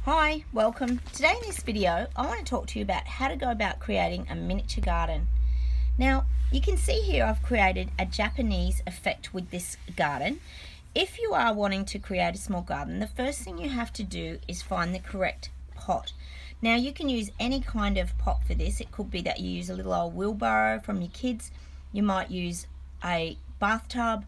Hi, welcome. Today in this video I want to talk to you about how to go about creating a miniature garden. Now you can see here I've created a Japanese effect with this garden. If you are wanting to create a small garden, the first thing you have to do is find the correct pot. Now you can use any kind of pot for this. It could be that you use a little old wheelbarrow from your kids. You might use a bathtub.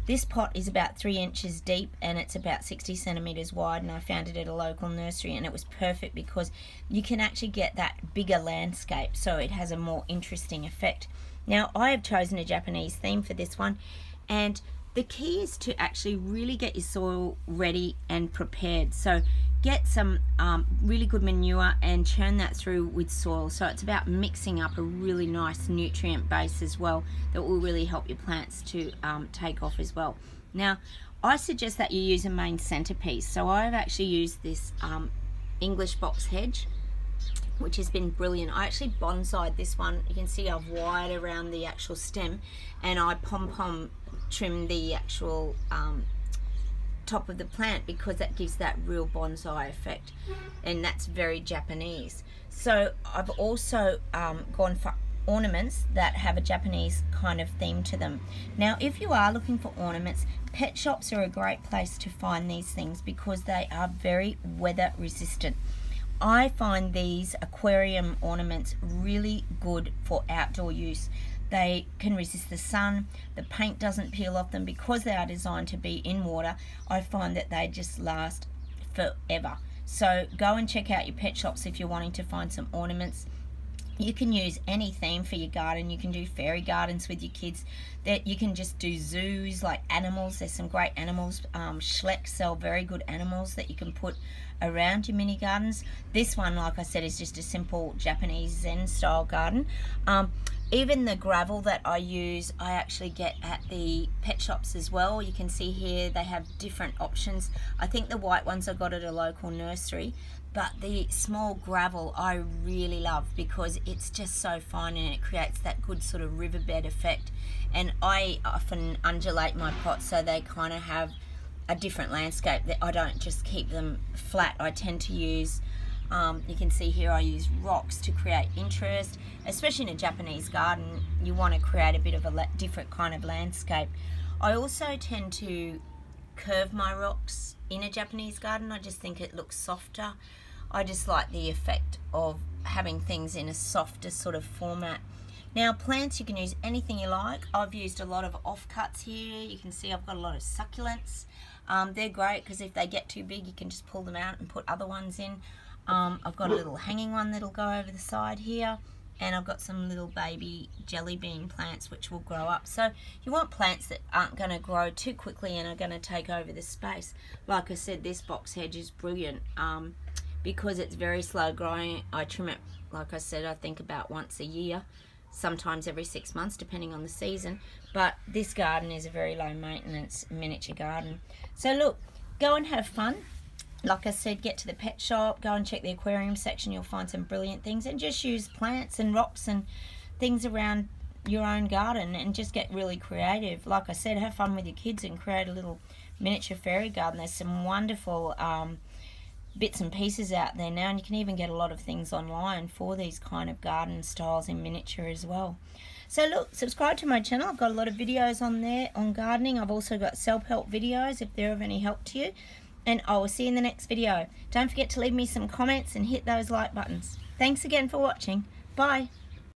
This pot is about 3 inches deep and it's about 60 centimeters wide, and I found it at a local nursery, and it was perfect because you can actually get that bigger landscape, so it has a more interesting effect. Now I have chosen a Japanese theme for this one, and the key is to actually really get your soil ready and prepared. So get some really good manure and churn that through with soil. So it's about mixing up a really nice nutrient base as well that will really help your plants to take off as well. Now I suggest that you use a main centerpiece. So I've actually used this English box hedge, which has been brilliant. I actually bonsai'd this one. You can see I've wired around the actual stem, and I pom-pom trim the actual top of the plant because that gives that real bonsai effect, and that's very Japanese. So I've also gone for ornaments that have a Japanese kind of theme to them. Now if you are looking for ornaments, pet shops are a great place to find these things because they are very weather resistant. I find these aquarium ornaments really good for outdoor use. They can resist the sun, the paint doesn't peel off them because they are designed to be in water. I find that they just last forever. So go and check out your pet shops if you're wanting to find some ornaments. You can use any theme for your garden. You can do fairy gardens with your kids. That you can just do zoos, like animals. There's some great animals. Schleck sell very good animals that you can put around your mini gardens. This one, like I said, is just a simple Japanese Zen style garden. Even the gravel that I use, I actually get at the pet shops as well. You can see here they have different options. I think the white ones I got at a local nursery, but the small gravel I really love because it's just so fine and it creates that good sort of riverbed effect. And I often undulate my pots so they kind of have a different landscape, that I don't just keep them flat. I tend to use you can see here I use rocks to create interest, especially in a Japanese garden. You want to create a bit of a different kind of landscape. I also tend to curve my rocks in a Japanese garden. I just think it looks softer. I just like the effect of having things in a softer sort of format. Now plants, you can use anything you like. I've used a lot of offcuts here. You can see I've got a lot of succulents. They're great because if they get too big you can just pull them out and put other ones in. I've got a little hanging one that'll go over the side here, and I've got some little baby jelly bean plants which will grow up. So you want plants that aren't going to grow too quickly and are going to take over the space. Like I said, this box hedge is brilliant because it's very slow growing. I trim it, like I said, I think about once a year, sometimes every 6 months depending on the season. But this garden is a very low maintenance miniature garden. So look, go and have fun. Like I said, get to the pet shop, go and check the aquarium section. You'll find some brilliant things, and just use plants and rocks and things around your own garden and just get really creative. Like I said, have fun with your kids and create a little miniature fairy garden. There's some wonderful bits and pieces out there now, and you can even get a lot of things online for these kind of garden styles in miniature as well. So look, subscribe to my channel. I've got a lot of videos on there on gardening. I've also got self-help videos if they're of any help to you. And I will see you in the next video. Don't forget to leave me some comments and hit those like buttons. Thanks again for watching. Bye.